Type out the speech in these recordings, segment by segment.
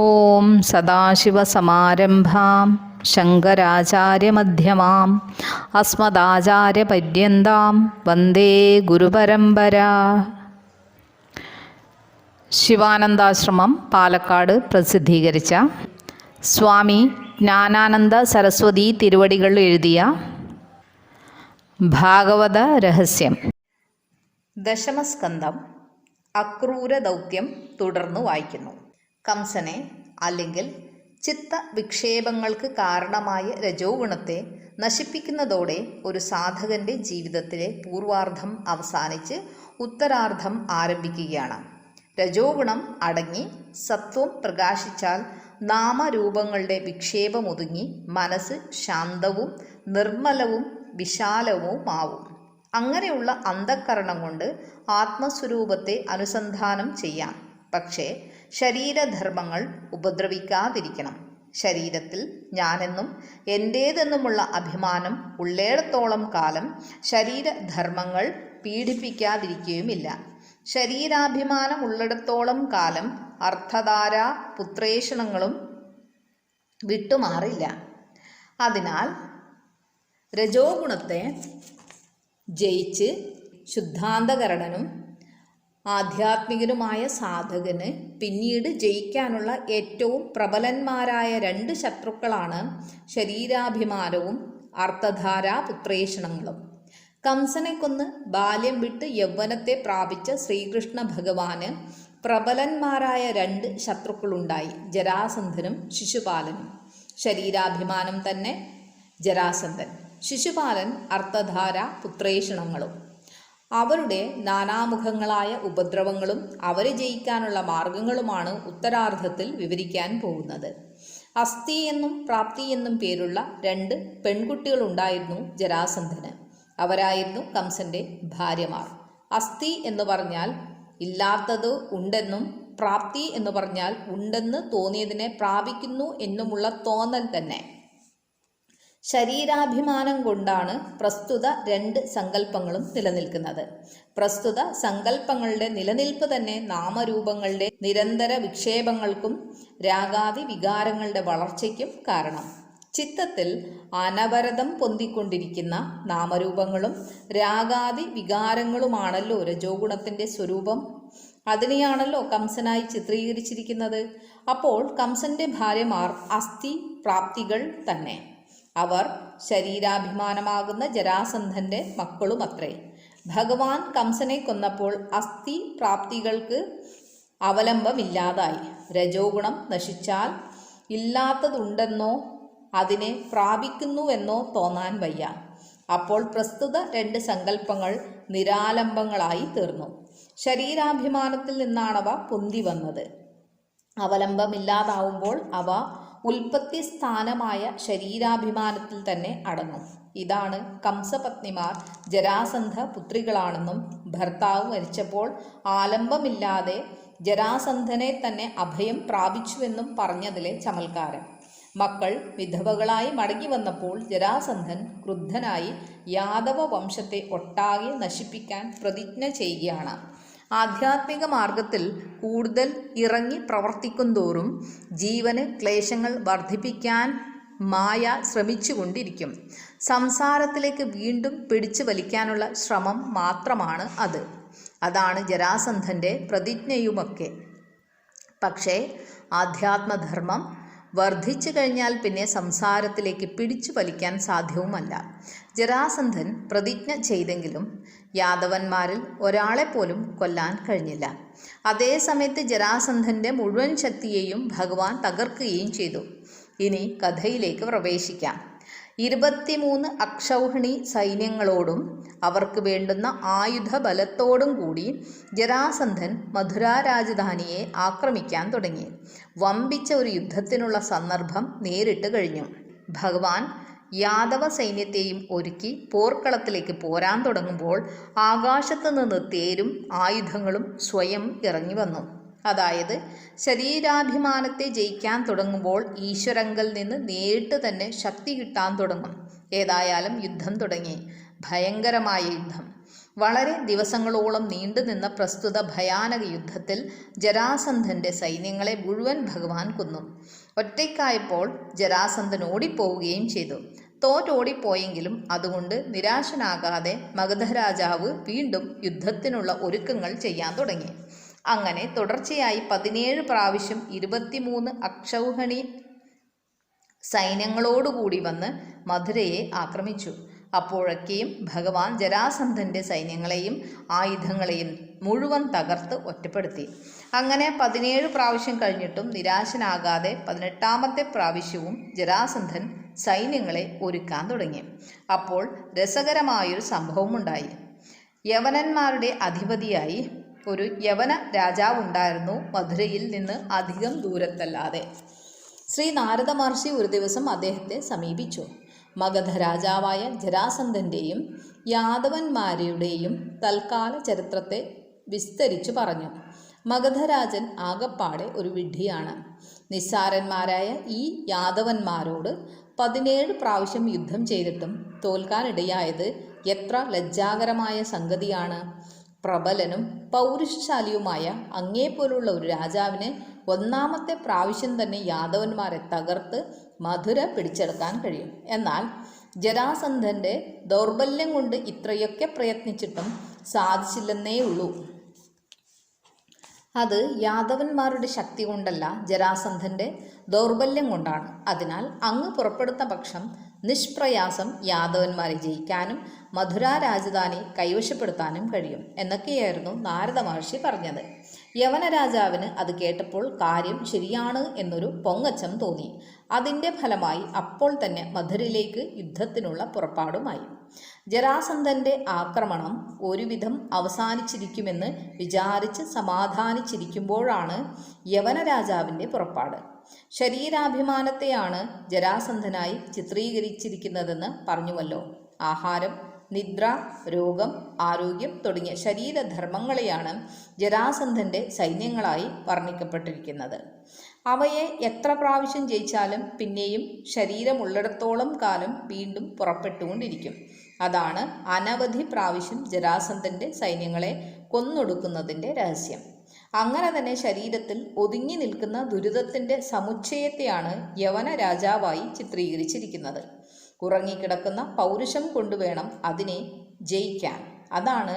ഓം സദാശിവസമാരംഭാം ശങ്കരാചാര്യമധ്യമാം അസ്മദാചാര്യപര്യന്താം വന്ദേ ഗുരുപരമ്പരാ. ശിവാനന്ദാശ്രമം പാലക്കാട് പ്രസിദ്ധീകരിച്ച സ്വാമി ജ്ഞാനാനന്ദ സരസ്വതി തിരുവടികൾ എഴുതിയ ഭാഗവത രഹസ്യം ദശമസ്കന്ധം അക്രൂര ദൗത്യം തുടർന്നു വായിക്കുന്നു. കംസനെ അല്ലെങ്കിൽ ചിത്തവിക്ഷേപങ്ങൾക്ക് കാരണമായ രജോ ഗുണത്തെ നശിപ്പിക്കുന്നതോടെ ഒരു സാധകന്റെ ജീവിതത്തിലെ പൂർവാർദ്ധം അവസാനിച്ച് ഉത്തരാർദ്ധം ആരംഭിക്കുകയാണ്. രജോ ഗുണം അടങ്ങി സത്വം പ്രകാശിച്ചാൽ നാമരൂപങ്ങളുടെ വിക്ഷേപമൊതുങ്ങി മനസ്സ് ശാന്തവും നിർമ്മലവും വിശാലവുമാവും. അങ്ങനെയുള്ള അന്ധക്കരണം കൊണ്ട് ആത്മസ്വരൂപത്തെ അനുസന്ധാനം ചെയ്യാം. പക്ഷേ ശരീരധർമ്മങ്ങൾ ഉപദ്രവിക്കാതിരിക്കണം. ശരീരത്തിൽ ഞാനെന്നും എൻ്റേതെന്നുമുള്ള അഭിമാനം ഉള്ളേടത്തോളം കാലം ശരീരധർമ്മങ്ങൾ പീഡിപ്പിക്കാതിരിക്കുകയുമില്ല. ശരീരാഭിമാനം ഉള്ളിടത്തോളം കാലം അർത്ഥധാര പുത്രേഷണങ്ങളും വിട്ടുമാറില്ല. അതിനാൽ രജോ ഗുണത്തെ ജയിച്ച് ശുദ്ധാന്തകരണനും ആധ്യാത്മികനുമായ സാധകന് പിന്നീട് ജയിക്കാനുള്ള ഏറ്റവും പ്രബലന്മാരായ രണ്ട് ശത്രുക്കളാണ് ശരീരാഭിമാനവും അർത്ഥധാരാ പുത്രേഷണങ്ങളും. കംസനെ കൊന്ന് ബാല്യം വിട്ട് യൗവനത്തെ പ്രാപിച്ച ശ്രീകൃഷ്ണ ഭഗവാന് പ്രബലന്മാരായ രണ്ട് ശത്രുക്കളുണ്ടായി, ജരാസന്ധനും ശിശുപാലനും. ശരീരാഭിമാനം തന്നെ ജരാസന്ധൻ, ശിശുപാലൻ അർത്ഥധാര പുത്രേഷണങ്ങളും. അവരുടെ നാനാമുഖങ്ങളായ ഉപദ്രവങ്ങളും അവരെ ജയിക്കാനുള്ള മാർഗങ്ങളുമാണ് ഉത്തരാർദ്ധത്തിൽ വിവരിക്കാൻ പോകുന്നത്. അസ്ഥി എന്നും പ്രാപ്തി എന്നും പേരുള്ള രണ്ട് പെൺകുട്ടികളുണ്ടായിരുന്നു ജരാസന്ധന്. അവരായിരുന്നു കംസന്റെ ഭാര്യമാർ. അസ്ഥി എന്ന് പറഞ്ഞാൽ ഇല്ലാത്തത് ഉണ്ടെന്നും പ്രാപ്തി എന്ന് പറഞ്ഞാൽ ഉണ്ടെന്ന് തോന്നിയതിനെ പ്രാപിക്കുന്നു എന്നുമുള്ള തോന്നൽ തന്നെ. ശരീരാഭിമാനം കൊണ്ടാണ് പ്രസ്തുത രണ്ട് സങ്കല്പങ്ങളും നിലനിൽക്കുന്നത്. പ്രസ്തുത സങ്കല്പങ്ങളുടെ നിലനിൽപ്പ് തന്നെ നാമരൂപങ്ങളുടെ നിരന്തര വിക്ഷേപങ്ങൾക്കും രാഗാദി വികാരങ്ങളുടെ വളർച്ചയ്ക്കും കാരണം. ചിത്തത്തിൽ അനവരതം പൊന്തിക്കൊണ്ടിരിക്കുന്ന നാമരൂപങ്ങളും രാഗാദി വികാരങ്ങളുമാണല്ലോ രജോ ഗുണത്തിൻ്റെ സ്വരൂപം. അതിനെയാണല്ലോ കംസനായി ചിത്രീകരിച്ചിരിക്കുന്നത്. അപ്പോൾ കംസന്റെ ഭാര്യമാർ അസ്ഥി പ്രാപ്തികൾ തന്നെ. അവർ ശരീരാഭിമാനമാകുന്ന ജരാസന്ധന്റെ മക്കളുമത്രേ. ഭഗവാൻ കംസനെ കൊന്നപ്പോൾ അസ്ഥി പ്രാപ്തികൾക്ക് അവലംബമില്ലാതായി. രജോ ഗുണം നശിച്ചാൽ ഇല്ലാത്തതുണ്ടെന്നോ അതിനെ പ്രാപിക്കുന്നുവെന്നോ തോന്നാൻ വയ്യ. അപ്പോൾ പ്രസ്തുത രണ്ട് സങ്കല്പങ്ങൾ നിരാലംബങ്ങളായി തീർന്നു. ശരീരാഭിമാനത്തിൽ നിന്നാണവ പൊന്തി വന്നത്. അവലംബമില്ലാതാവുമ്പോൾ അവ ഉൽപ്പത്തി സ്ഥാനമായ ശരീരാഭിമാനത്തിൽ തന്നെ അടങ്ങും. ഇതാണ് കംസപത്നിമാർ ജരാസന്ധ പുത്രികളാണെന്നും ഭർത്താവ് മരിച്ചപ്പോൾ ആലംബമില്ലാതെ ജരാസന്ധനെ തന്നെ അഭയം പ്രാപിച്ചുവെന്നും പറഞ്ഞതിലെ ചമൽക്കാരം. മക്കൾ വിധവകളായി മടങ്ങി വന്നപ്പോൾ ജരാസന്ധൻ ക്രുദ്ധനായി യാദവ വംശത്തെ ഒട്ടാകെ നശിപ്പിക്കാൻ പ്രതിജ്ഞ ചെയ്യുകയാണ്. ആധ്യാത്മിക മാർഗത്തിൽ കൂടുതൽ ഇറങ്ങി പ്രവർത്തിക്കുന്തോറും ജീവന് ക്ലേശങ്ങൾ വർദ്ധിപ്പിക്കാൻ മായ ശ്രമിച്ചുകൊണ്ടിരിക്കും. സംസാരത്തിലേക്ക് വീണ്ടും പിടിച്ചു വലിക്കാനുള്ള ശ്രമം മാത്രമാണ് അത്. അതാണ് ജരാസന്ധൻ്റെ പ്രതിജ്ഞയുമൊക്കെ. പക്ഷേ ആധ്യാത്മധർമ്മം വർദ്ധിച്ചു കഴിഞ്ഞാൽ പിന്നെ സംസാരത്തിലേക്ക് പിടിച്ചു വലിക്കാൻ സാധ്യവുമല്ല. ജരാസന്ധൻ പ്രതിജ്ഞ ചെയ്തെങ്കിലും യാദവന്മാരിൽ ഒരാളെപ്പോലും കൊല്ലാൻ കഴിഞ്ഞില്ല. അതേസമയത്ത് ജരാസന്ധൻ്റെ മുഴുവൻ ശക്തിയെയും ഭഗവാൻ തകർക്കുകയും ചെയ്തു. ഇനി കഥയിലേക്ക് പ്രവേശിക്കാം. 23 അക്ഷൗഹിണി സൈന്യങ്ങളോടും അവർക്ക് വേണ്ടുന്ന ആയുധബലത്തോടും കൂടി ജരാസന്ധൻ മധുരാ രാജധാനിയെ ആക്രമിക്കാൻ തുടങ്ങി. വമ്പിച്ച ഒരു യുദ്ധത്തിനുള്ള സന്ദർഭം നേരിട്ട് കഴിഞ്ഞു. ഭഗവാൻ യാദവ സൈന്യത്തെയും ഒരുക്കി പോർക്കളത്തിലേക്ക് പോരാൻ തുടങ്ങുമ്പോൾ ആകാശത്ത് നിന്ന് തേരും ആയുധങ്ങളും സ്വയം ഇറങ്ങി വന്നു. അതായത് ശരീരാഭിമാനത്തെ ജയിക്കാൻ തുടങ്ങുമ്പോൾ ഈശ്വരങ്കൽ നിന്ന് നേരിട്ട് തന്നെ ശക്തി കിട്ടാൻ തുടങ്ങും. ഏതായാലും യുദ്ധം തുടങ്ങി. ഭയങ്കരമായ യുദ്ധം. വളരെ ദിവസങ്ങളോളം നീണ്ടുനിന്ന പ്രസ്തുത ഭയാനക യുദ്ധത്തിൽ ജരാസന്ധന്റെ സൈന്യങ്ങളെ മുഴുവൻ ഭഗവാൻ കൊന്നു. ഒറ്റയ്ക്കായപ്പോൾ ജരാസന്ധൻ ഓടിപ്പോവുകയും ചെയ്തു. തോറ്റോടിപ്പോയെങ്കിലും അതുകൊണ്ട് നിരാശനാകാതെ മഗധ രാജാവ് വീണ്ടും യുദ്ധത്തിനുള്ള ഒരുക്കങ്ങൾ ചെയ്യാൻ തുടങ്ങി. അങ്ങനെ തുടർച്ചയായി 17 പ്രാവശ്യം 23 അക്ഷൗഹിണി സൈന്യങ്ങളോടുകൂടി വന്ന് മധുരയെ ആക്രമിച്ചു. അപ്പോഴൊക്കെയും ഭഗവാൻ ജരാസന്ധന്റെ സൈന്യങ്ങളെയും ആയുധങ്ങളെയും മുഴുവൻ തകർത്ത് ഒറ്റപ്പെടുത്തി. അങ്ങനെ 17 പ്രാവശ്യം കഴിഞ്ഞിട്ടും നിരാശനാകാതെ 18ാമത്തെ പ്രാവശ്യവും ജരാസന്ധൻ സൈന്യങ്ങളെ ഒരുക്കാൻ തുടങ്ങി. അപ്പോൾ രസകരമായൊരു സംഭവമുണ്ടായി. യവനന്മാരുടെ അധിപതിയായി ഒരു യവന രാജാവുണ്ടായിരുന്നു, മധുരയിൽ നിന്ന് അധികം ദൂരത്തല്ലാതെ. ശ്രീ നാരദ മഹർഷി ഒരു ദിവസം അദ്ദേഹത്തെ സമീപിച്ചു. മഗധ രാജാവായ ജരാസന്ധൻ്റെയും യാദവന്മാരുടെയും തൽക്കാല ചരിത്രത്തെ വിസ്തരിച്ചു പറഞ്ഞു. മഗധരാജൻ ആകപ്പാടെ ഒരു വിഡ്ഢിയാണ്. നിസ്സാരന്മാരായ ഈ യാദവന്മാരോട് 17 പ്രാവശ്യം യുദ്ധം ചെയ്തിട്ടും തോൽക്കാനിടയായത് എത്ര ലജ്ജാകരമായ സംഗതിയാണ്. പ്രബലനും പൗരുഷശാലിയുമായ അങ്ങേപ്പോലുള്ള ഒരു രാജാവിന് 1ാമത്തെ പ്രാവശ്യം തന്നെ യാദവന്മാരെ തകർത്ത് മധുര പിടിച്ചെടുക്കാൻ കഴിയും. എന്നാൽ ജരാസന്ധന്റെ ദൗർബല്യം കൊണ്ട് ഇത്രയൊക്കെ പ്രയത്നിച്ചിട്ടും സാധിച്ചില്ലെന്നേ ഉള്ളൂ. അത് യാദവന്മാരുടെ ശക്തി കൊണ്ടല്ല, ജരാസന്ധന്റെ ദൗർബല്യം കൊണ്ടാണ്. അതിനാൽ അങ്ങ് പുറപ്പെടുത്ത പക്ഷം നിഷ്പ്രയാസം യാദവന്മാരെ ജയിക്കാനും മധുര രാജധാനി കൈവശപ്പെടുത്താനും കഴിയും എന്നൊക്കെയായിരുന്നു നാരദ മഹർഷി പറഞ്ഞത്. യവന രാജാവിന് അത് കേട്ടപ്പോൾ കാര്യം ശരിയാണ് എന്നൊരു പൊങ്ങച്ചം തോന്നി. അതിൻ്റെ ഫലമായി അപ്പോൾ തന്നെ മധുരയിലേക്ക് യുദ്ധത്തിനുള്ള പുറപ്പാടുമായി. ജരാസന്ധന്റെ ആക്രമണം ഒരുവിധം അവസാനിച്ചിരിക്കുമെന്ന് വിചാരിച്ച് സമാധാനിച്ചിരിക്കുമ്പോഴാണ് യവന രാജാവിൻ്റെ പുറപ്പാട്. ശരീരാഭിമാനത്തെയാണ് ജരാസന്ധനായി ചിത്രീകരിച്ചിരിക്കുന്നതെന്ന് പറഞ്ഞുവല്ലോ. ആഹാരം, നിദ്ര, രോഗം, ആരോഗ്യം തുടങ്ങിയ ശരീരധർമ്മങ്ങളെയാണ് ജരാസന്ധന്റെ സൈന്യങ്ങളായി വർണ്ണിക്കപ്പെട്ടിരിക്കുന്നത്. അവയെ എത്ര പ്രാവശ്യം ജയിച്ചാലും പിന്നെയും ശരീരമുള്ളിടത്തോളം കാലം വീണ്ടും പുറപ്പെട്ടുകൊണ്ടിരിക്കും. അതാണ് അനവധി പ്രാവശ്യം ജരാസന്ധന്റെ സൈന്യങ്ങളെ കൊന്നൊടുക്കുന്നതിൻ്റെ രഹസ്യം. അങ്ങനെ തന്നെ ശരീരത്തിൽ ഒതുങ്ങി നിൽക്കുന്ന ദുരിതത്തിൻ്റെ സമുച്ചയത്തെയാണ് യവന രാജാവായി ചിത്രീകരിച്ചിരിക്കുന്നത്. ഉറങ്ങിക്കിടക്കുന്ന പൗരുഷം കൊണ്ടുവേണം അതിനെ ജയിക്കാൻ. അതാണ്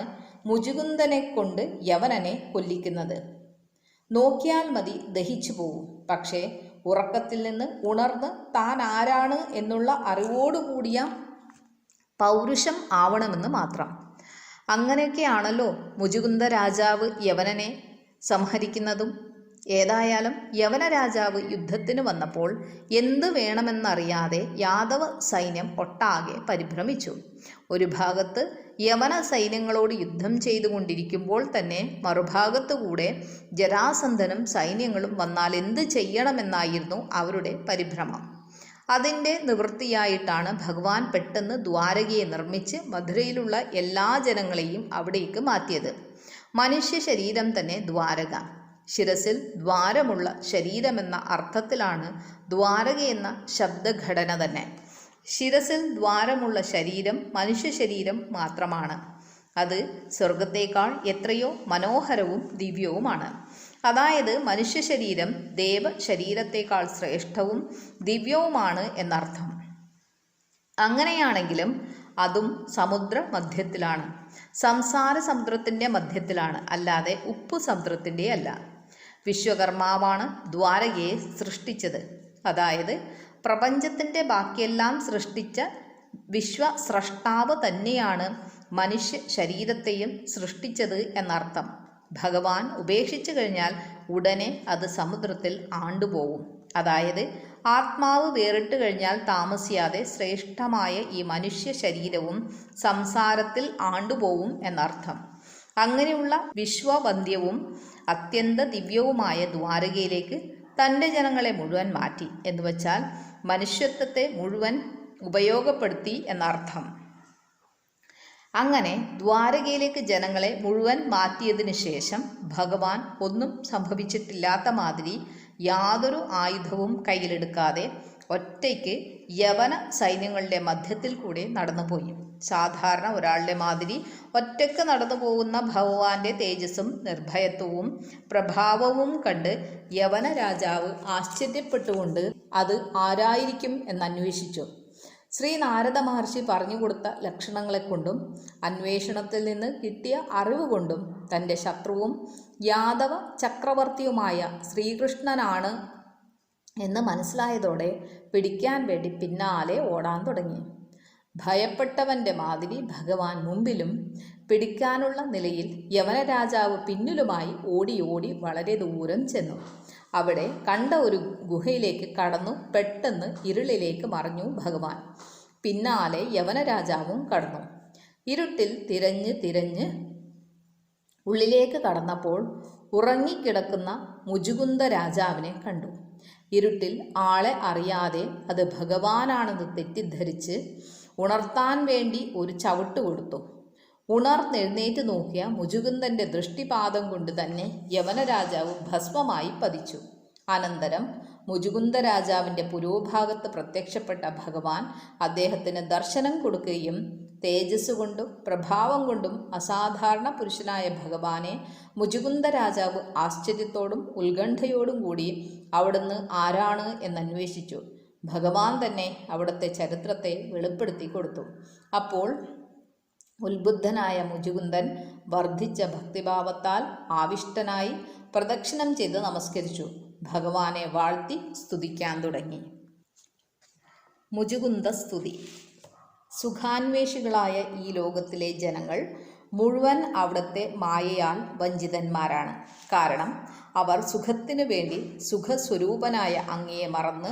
മുചുകുന്ദനെ കൊണ്ട് യവനനെ കൊല്ലിക്കുന്നത്. നോക്കിയാൽ മതി, ദഹിച്ചു പോവും. പക്ഷേ ഉറക്കത്തിൽ നിന്ന് ഉണർന്ന് താൻ ആരാണ് എന്നുള്ള അറിവോടുകൂടിയ പൗരുഷം ആവണമെന്ന് മാത്രം. അങ്ങനെയൊക്കെയാണല്ലോ മുചുകുന്ദ രാജാവ് യവനനെ സംഹരിക്കുന്നതും. ഏതായാലും യവന രാജാവ് യുദ്ധത്തിന് വന്നപ്പോൾ എന്ത് വേണമെന്നറിയാതെ യാദവ സൈന്യം ഒട്ടാകെ പരിഭ്രമിച്ചു. ഒരു ഭാഗത്ത് യവന സൈന്യങ്ങളോട് യുദ്ധം ചെയ്തുകൊണ്ടിരിക്കുമ്പോൾ തന്നെ മറുഭാഗത്തുകൂടെ ജരാസന്ധനും സൈന്യങ്ങളും വന്നാൽ എന്ത് ചെയ്യണമെന്നായിരുന്നു അവരുടെ പരിഭ്രമം. അതിൻ്റെ നിവൃത്തിയായിട്ടാണ് ഭഗവാൻ പെട്ടെന്ന് ദ്വാരകയെ നിർമ്മിച്ച് മധുരയിലുള്ള എല്ലാ ജനങ്ങളെയും അവിടേക്ക് മാറ്റിയത്. മനുഷ്യ ശരീരം തന്നെ ദ്വാരക. ശിരസിൽ ദ്വാരമുള്ള ശരീരമെന്ന അർത്ഥത്തിലാണ് ദ്വാരകയെന്ന ശബ്ദഘടന തന്നെ. ശിരസിൽ ദ്വാരമുള്ള ശരീരം മനുഷ്യ ശരീരം മാത്രമാണ്. അത് സ്വർഗത്തേക്കാൾ എത്രയോ മനോഹരവും ദിവ്യവുമാണ്. അതായത് മനുഷ്യ ശരീരം ദേവ ശരീരത്തേക്കാൾ ശ്രേഷ്ഠവും ദിവ്യവുമാണ് എന്നർത്ഥം. അങ്ങനെയാണെങ്കിലും അതും സമുദ്ര മധ്യത്തിലാണ്, സംസാര സമുദ്രത്തിൻ്റെ മധ്യത്തിലാണ്, അല്ലാതെ ഉപ്പു സമുദ്രത്തിൻ്റെ അല്ല. വിശ്വകർമാവാണ് ദ്വാരകയെ സൃഷ്ടിച്ചത്. അതായത് പ്രപഞ്ചത്തിൻ്റെ ബാക്കിയെല്ലാം സൃഷ്ടിച്ച വിശ്വസ്രഷ്ടാവ് തന്നെയാണ് മനുഷ്യ ശരീരത്തെയും സൃഷ്ടിച്ചത് എന്നർത്ഥം. ഭഗവാൻ ഉപേക്ഷിച്ചു കഴിഞ്ഞാൽ ഉടനെ അത് സമുദ്രത്തിൽ ആണ്ടുപോകും. അതായത് ആത്മാവ് വേറിട്ട് കഴിഞ്ഞാൽ താമസിയാതെ ശ്രേഷ്ഠമായ ഈ മനുഷ്യ ശരീരവും സംസാരത്തിൽ ആണ്ടുപോകും എന്നർത്ഥം. അങ്ങനെയുള്ള വിശ്വവന്ധ്യവും അത്യന്ത ദിവ്യവുമായ ദ്വാരകയിലേക്ക് തൻ്റെ ജനങ്ങളെ മുഴുവൻ മാറ്റി എന്ന് വച്ചാൽ മനുഷ്യത്വത്തെ മുഴുവൻ ഉപയോഗപ്പെടുത്തി എന്നർത്ഥം. അങ്ങനെ ദ്വാരകയിലേക്ക് ജനങ്ങളെ മുഴുവൻ മാറ്റിയതിനു ശേഷം ഭഗവാൻ ഒന്നും സംഭവിച്ചിട്ടില്ലാത്ത മാതിരി യാതൊരു ആയുധവും കയ്യിലെടുക്കാതെ ഒറ്റയ്ക്ക് യവന സൈന്യങ്ങളുടെ മധ്യത്തിൽ കൂടെ നടന്നുപോയി. സാധാരണ ഒരാളുടെ മാതിരി ഒറ്റയ്ക്ക് നടന്നു പോകുന്ന ഭഗവാന്റെ തേജസ്സും നിർഭയത്വവും പ്രഭാവവും കണ്ട് യവന രാജാവ് ആശ്ചര്യപ്പെട്ടുകൊണ്ട് അത് ആരായിരിക്കും എന്നന്വേഷിച്ചു. ശ്രീ നാരദ മഹർഷി പറഞ്ഞുകൊടുത്ത ലക്ഷണങ്ങളെക്കൊണ്ടും അന്വേഷണത്തിൽ നിന്ന് കിട്ടിയ അറിവ് കൊണ്ടും തൻ്റെ ശത്രുവും യാദവ ചക്രവർത്തിയുമായ ശ്രീകൃഷ്ണനാണ് എന്ന് മനസ്സിലായതോടെ പിടിക്കാൻ വേണ്ടി പിന്നാലെ ഓടാൻ തുടങ്ങി. ഭയപ്പെട്ടവൻ്റെ മാതിരി ഭഗവാൻ മുമ്പിലും പിടിക്കാനുള്ള നിലയിൽ യവന രാജാവ് പിന്നിലുമായി ഓടി ഓടി വളരെ ദൂരം ചെന്നു. അവിടെ കണ്ട ഒരു ഗുഹയിലേക്ക് കടന്നു. പെട്ടെന്ന് ഇരുളിലേക്ക് മറഞ്ഞു ഭഗവാൻ. പിന്നാലെ യവന രാജാവും കടന്നു. ഇരുട്ടിൽ തിരഞ്ഞ് തിരഞ്ഞ് ഉള്ളിലേക്ക് കടന്നപ്പോൾ ഉറങ്ങിക്കിടക്കുന്ന മുജുകുന്ദ രാജാവിനെ കണ്ടു. ഇരുട്ടിൽ ആളെ അറിയാതെ അത് ഭഗവാനാണെന്ന് തെറ്റിദ്ധരിച്ച് ഉണർത്താൻ വേണ്ടി ഒരു ചവിട്ട് കൊടുത്തു. ഉണർന്നെഴുന്നേറ്റ് നോക്കിയ മുജുകുന്ദൻ്റെ ദൃഷ്ടിപാതം കൊണ്ട് തന്നെ യവന രാജാവ് ഭസ്മമായി പതിച്ചു. അനന്തരം മുജുകുന്ദ രാജാവിൻ്റെ പുരോഭാഗത്ത് പ്രത്യക്ഷപ്പെട്ട ഭഗവാൻ അദ്ദേഹത്തിന് ദർശനം കൊടുക്കുകയും തേജസ് കൊണ്ടും പ്രഭാവം കൊണ്ടും അസാധാരണ പുരുഷനായ ഭഗവാനെ മുജുകുന്ദ രാജാവ് ആശ്ചര്യത്തോടും ഉത്കണ്ഠയോടും കൂടി അവിടുന്ന് ആരാണ് എന്നന്വേഷിച്ചു. ഭഗവാൻ തന്നെ അവിടുത്തെ ചരിത്രത്തെ വെളിപ്പെടുത്തി കൊടുത്തു. അപ്പോൾ ഉത്ബുദ്ധനായ മുജുകുന്ദൻ വർദ്ധിച്ച ഭക്തിഭാവത്താൽ ആവിഷ്ടനായി പ്രദക്ഷിണം ചെയ്ത് നമസ്കരിച്ചു. ഭഗവാനെ വാഴ്ത്തി സ്തുതിക്കാൻ തുടങ്ങി. മുജുകുന്ദ സ്തുതി. സുഖാന്വേഷികളായ ഈ ലോകത്തിലെ ജനങ്ങൾ മുഴുവൻ അവിടുത്തെ മായയാൽ വഞ്ചിതന്മാരാണ്. കാരണം അവർ സുഖത്തിനു വേണ്ടി സുഖസ്വരൂപനായ അങ്ങയെ മറന്ന്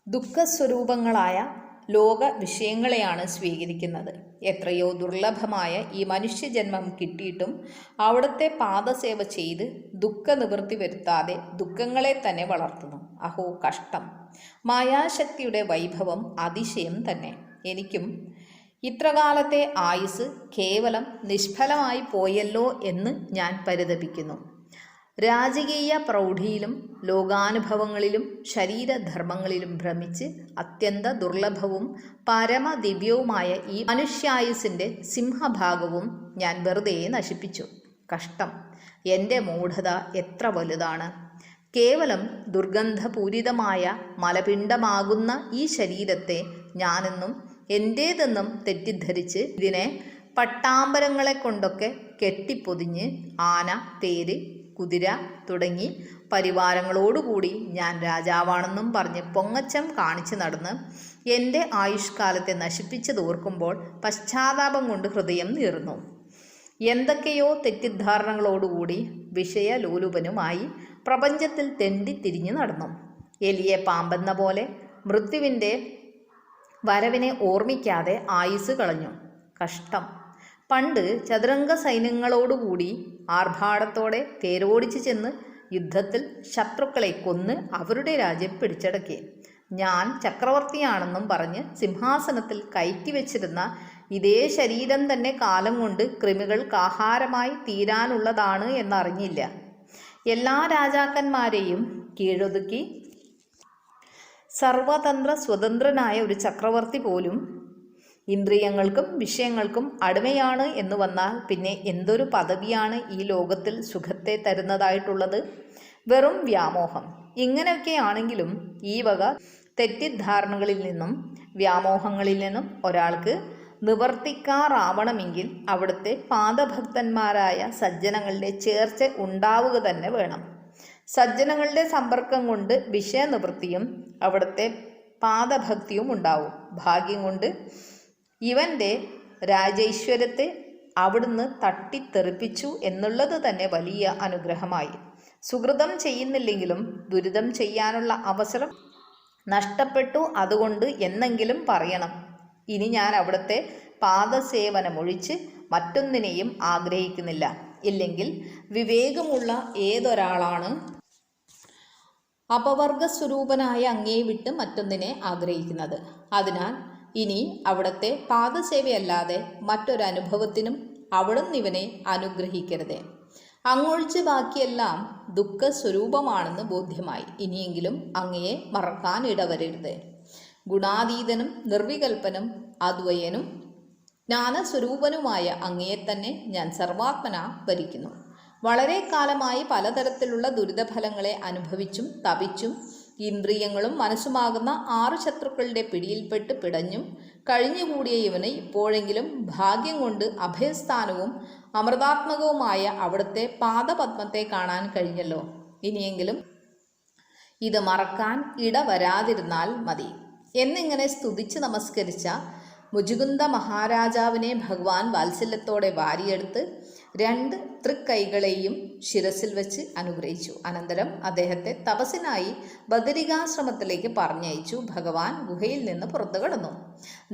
ദുഃഖസ്വരൂപങ്ങളായ ലോക വിഷയങ്ങളെയാണ് സ്വീകരിക്കുന്നത്. എത്രയോ ദുർലഭമായ ഈ മനുഷ്യജന്മം കിട്ടിയിട്ടും അവിടുത്തെ പാദസേവ ചെയ്ത് ദുഃഖനിവൃത്തി വരുത്താതെ ദുഃഖങ്ങളെ തന്നെ വളർത്തുന്നു. അഹോ കഷ്ടം! മായാശക്തിയുടെ വൈഭവം അതിശയം തന്നെ. എനിക്കും ഇത്രകാലത്തെ ആയുസ് കേവലം നിഷ്ഫലമായി പോയല്ലോ എന്ന് ഞാൻ പരിതപിക്കുന്നു. രാജകീയ പ്രൗഢിയിലും ലോകാനുഭവങ്ങളിലും ശരീരധർമ്മങ്ങളിലും ഭ്രമിച്ച് അത്യന്ത ദുർലഭവും പരമദിവ്യവുമായ ഈ മനുഷ്യായുസിൻ്റെ സിംഹഭാഗവും ഞാൻ വെറുതെ നശിപ്പിച്ചു. കഷ്ടം! എൻ്റെ മൂഢത എത്ര വലുതാണ്! കേവലം ദുർഗന്ധപൂരിതമായ മലപിണ്ഡമാകുന്ന ഈ ശരീരത്തെ ഞാനെന്നും എൻ്റേതെന്നും തെറ്റിദ്ധരിച്ച് ഇതിനെ പട്ടാമ്പരങ്ങളെ കൊണ്ടൊക്കെ കെട്ടിപ്പൊതിഞ്ഞ് ആന, തേര്, കുതിര തുടങ്ങി പരിവാരങ്ങളോടുകൂടി ഞാൻ രാജാവാണെന്നും പറഞ്ഞ് പൊങ്ങച്ചം കാണിച്ചു നടന്ന് എൻ്റെ ആയുഷ്കാലത്തെ നശിപ്പിച്ചതോർക്കുമ്പോൾ പശ്ചാത്താപം കൊണ്ട് ഹൃദയം നീറുന്നു. എന്തൊക്കെയോ തെറ്റിദ്ധാരണകളോടുകൂടി വിഷയലോലുപനുമായി പ്രപഞ്ചത്തിൽ തെണ്ടി തിരിഞ്ഞു നടന്നു. എലിയെ പാമ്പെന്ന പോലെ മൃത്യുവിൻ്റെ വരവിനെ ഓർമ്മിക്കാതെ ആയുസ് കളഞ്ഞു. കഷ്ടം! പണ്ട് ചതുരംഗ സൈന്യങ്ങളോടുകൂടി ആർഭാടത്തോടെ തേരോടിച്ചു ചെന്ന് യുദ്ധത്തിൽ ശത്രുക്കളെ കൊന്ന് അവരുടെ രാജ്യം പിടിച്ചടക്കി. ഞാൻ ചക്രവർത്തിയാണെന്നും പറഞ്ഞ് സിംഹാസനത്തിൽ കയറ്റിവെച്ചിരുന്ന ഇതേ ശരീരം തന്നെ കാലം കൊണ്ട് കൃമികൾക്ക് ആഹാരമായി തീരാനുള്ളതാണ് എന്നറിഞ്ഞില്ല. എല്ലാ രാജാക്കന്മാരെയും കീഴൊതുക്കി സർവതന്ത്ര സ്വതന്ത്രനായ ഒരു ചക്രവർത്തി പോലും ഇന്ദ്രിയങ്ങൾക്കും വിഷയങ്ങൾക്കും അടിമയാണ് എന്ന് വന്നാൽ പിന്നെ എന്തൊരു പദവിയാണ് ഈ ലോകത്തിൽ സുഖത്തെ തരുന്നതായിട്ടുള്ളത്? വെറും വ്യാമോഹം. ഇങ്ങനെയൊക്കെയാണെങ്കിലും ഈ വക തെറ്റിദ്ധാരണകളിൽ നിന്നും വ്യാമോഹങ്ങളിൽ നിന്നും ഒരാൾക്ക് നിവർത്തിക്കാറാവണമെങ്കിൽ അവിടുത്തെ പാദഭക്തന്മാരായ സജ്ജനങ്ങളുടെ ചേർച്ച ഉണ്ടാവുക തന്നെ വേണം. സജ്ജനങ്ങളുടെ സമ്പർക്കം കൊണ്ട് വിഷയനിവൃത്തിയും അവിടുത്തെ പാദഭക്തിയും ഉണ്ടാവും. ഭാഗ്യം കൊണ്ട് ഇവൻ്റെ രാജൈശ്വര്യത്തെ അവിടുന്ന് തട്ടിത്തെറിപ്പിച്ചു എന്നുള്ളത് തന്നെ വലിയ അനുഗ്രഹമായി. സുകൃതം ചെയ്യുന്നില്ലെങ്കിലും ദുരിതം ചെയ്യാനുള്ള അവസരം നഷ്ടപ്പെട്ടു. അതുകൊണ്ട് എന്നെങ്കിലും പറയണം. ഇനി ഞാൻ അവിടുത്തെ പാദസേവനമൊഴിച്ച് മറ്റൊന്നിനെയും ആഗ്രഹിക്കുന്നില്ല. ഇല്ലെങ്കിൽ വിവേകമുള്ള ഏതൊരാളാണ് അപവർഗസ്വരൂപനായ അങ്ങയെ വിട്ട് മറ്റൊന്നിനെ ആഗ്രഹിക്കുന്നത്? അതിനാൽ ഇനി അവിടുത്തെ പാദസേവയല്ലാതെ മറ്റൊരനുഭവത്തിനും അവിടുന്ന് ഇവനെ അനുഗ്രഹിക്കരുത്. അങ്ങൊഴിച്ച് ബാക്കിയെല്ലാം ദുഃഖസ്വരൂപമാണെന്ന് ബോധ്യമായി. ഇനിയെങ്കിലും അങ്ങയെ മറക്കാൻ ഇടവരരുത്. ഗുണാതീതനും നിർവികൽപ്പനും അദ്വയനും ജ്ഞാനസ്വരൂപനുമായ അങ്ങയെ തന്നെ ഞാൻ സർവാത്മന ഭരിക്കുന്നു. വളരെ കാലമായി പലതരത്തിലുള്ള ദുരിതഫലങ്ങളെ അനുഭവിച്ചും തപിച്ചും ഇന്ദ്രിയങ്ങളും മനസ്സുമാകുന്ന 6 ശത്രുക്കളുടെ പിടിയിൽപ്പെട്ട് പിടഞ്ഞും കഴിഞ്ഞുകൂടിയ ഇവന് ഇപ്പോഴെങ്കിലും ഭാഗ്യം കൊണ്ട് അഭയസ്ഥാനവും അമൃതാത്മകവുമായ അവിടുത്തെ പാദപത്മത്തെ കാണാൻ കഴിഞ്ഞല്ലോ. ഇനിയെങ്കിലും ഇത് മറക്കാൻ ഇടവരാതിരുന്നാൽ മതി എന്നിങ്ങനെ സ്തുതിച്ച് നമസ്കരിച്ച മുചുകുന്ദ മഹാരാജാവിനെ ഭഗവാൻ വാത്സല്യത്തോടെ വാരിയെടുത്ത് 2 തൃക്കൈകളെയും ശിരസിൽ വെച്ച് അനുഗ്രഹിച്ചു. അനന്തരം അദ്ദേഹത്തെ തപസ്സിനായി ബദരികാശ്രമത്തിലേക്ക് പറഞ്ഞയച്ചു. ഭഗവാൻ ഗുഹയിൽ നിന്ന് പുറത്തു കടന്നു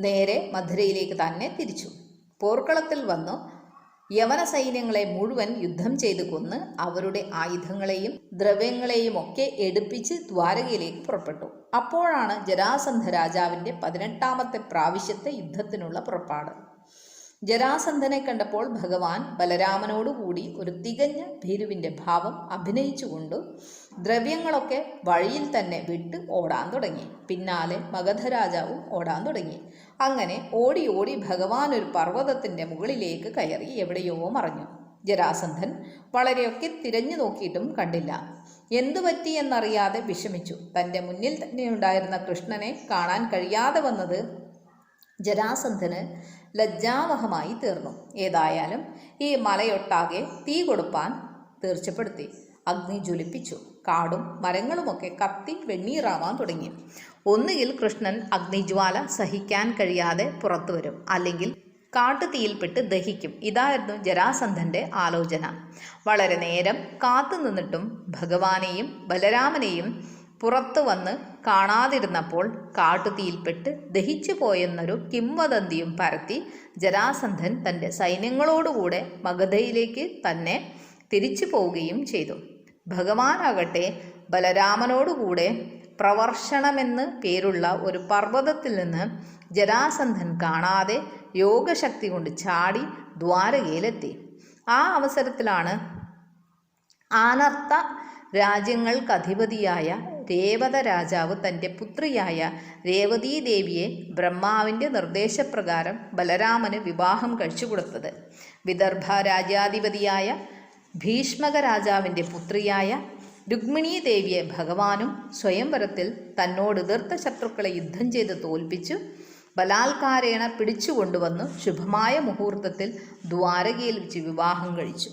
നേരെ മധുരയിലേക്ക് തന്നെ തിരിച്ചു. പോർക്കളത്തിൽ വന്നു യവന സൈന്യങ്ങളെ മുഴുവൻ യുദ്ധം ചെയ്ത് കൊന്ന് അവരുടെ ആയുധങ്ങളെയും ദ്രവ്യങ്ങളെയും ഒക്കെ എടുപ്പിച്ച് ദ്വാരകയിലേക്ക് പുറപ്പെട്ടു. അപ്പോഴാണ് ജരാസന്ധ രാജാവിൻ്റെ 18ാമത്തെ പ്രാവശ്യത്തെ യുദ്ധത്തിനുള്ള പുറപ്പാട്. ജരാസന്ധനെ കണ്ടപ്പോൾ ഭഗവാൻ ബലരാമനോടുകൂടി ഒരു തികഞ്ഞ ഭീരുവിൻ്റെ ഭാവം അഭിനയിച്ചുകൊണ്ട് ദ്രവ്യങ്ങളൊക്കെ വഴിയിൽ തന്നെ വിട്ട് ഓടാൻ തുടങ്ങി. പിന്നാലെ മഗധരാജാവും ഓടാൻ തുടങ്ങി. അങ്ങനെ ഓടി ഓടി ഭഗവാൻ ഒരു പർവ്വതത്തിൻ്റെ മുകളിലേക്ക് കയറി എവിടെയോ മറഞ്ഞു. ജരാസന്ധൻ വളരെയൊക്കെ തിരഞ്ഞു നോക്കിയിട്ടും കണ്ടില്ല. എന്തുപറ്റി എന്നറിയാതെ വിഷമിച്ചു. തൻ്റെ മുന്നിൽ തന്നെ ഉണ്ടായിരുന്ന കൃഷ്ണനെ കാണാൻ കഴിയാതെ വന്നത് ജരാസന്ധന് ലജ്ജാവഹമായി തീർന്നു. ഏതായാലും ഈ മലയൊട്ടാകെ തീ കൊടുപ്പാൻ തീർച്ചപ്പെടുത്തി. അഗ്നി ജ്വലിപ്പിച്ചു. കാടും മരങ്ങളുമൊക്കെ കത്തി വെണ്ണീറാവാൻ തുടങ്ങി. ഒന്നുകിൽ കൃഷ്ണൻ അഗ്നിജ്വാല സഹിക്കാൻ കഴിയാതെ പുറത്തു വരും, അല്ലെങ്കിൽ കാട്ടുതീയിൽപ്പെട്ട് ദഹിക്കും. ഇതായിരുന്നു ജരാസന്ധൻ്റെ ആലോചന. വളരെ നേരം കാത്തു നിന്നിട്ടും ഭഗവാനെയും ബലരാമനെയും പുറത്തു വന്ന് കാണാതിരുന്നപ്പോൾ കാട്ടുതീയിൽപ്പെട്ട് ദഹിച്ചു പോയെന്നൊരു കിംവദന്തിയും പരത്തി ജരാസന്ധൻ തൻ്റെ സൈന്യങ്ങളോടുകൂടെ മഗധയിലേക്ക് തന്നെ തിരിച്ചു പോവുകയും ചെയ്തു. ഭഗവാനാകട്ടെ ബലരാമനോടുകൂടെ പ്രവർഷണമെന്ന് പേരുള്ള ഒരു പർവ്വതത്തിൽ നിന്ന് ജരാസന്ധൻ കാണാതെ യോഗശക്തി കൊണ്ട് ചാടി ദ്വാരകയിലെത്തി. ആ അവസരത്തിലാണ് ആനർത്ത രാജ്യങ്ങൾക്കധിപതിയായ രേവത രാജാവ് തൻ്റെ പുത്രിയായ രേവതീദേവിയെ ബ്രഹ്മാവിൻ്റെ നിർദ്ദേശപ്രകാരം ബലരാമന് വിവാഹം കഴിച്ചു കൊടുത്തത്. വിദർഭ രാജ്യാധിപതിയായ ഭീഷ്മക രാജാവിൻ്റെ പുത്രിയായ രുക്മിണീദേവിയെ ഭഗവാനും സ്വയംവരത്തിൽ തന്നോട് എതിർത്ത ശത്രുക്കളെ യുദ്ധം ചെയ്ത് തോൽപ്പിച്ചു ബലാത്കാരേണ പിടിച്ചുകൊണ്ടുവന്നു ശുഭമായ മുഹൂർത്തത്തിൽ ദ്വാരകയിൽ വെച്ച് വിവാഹം കഴിച്ചു.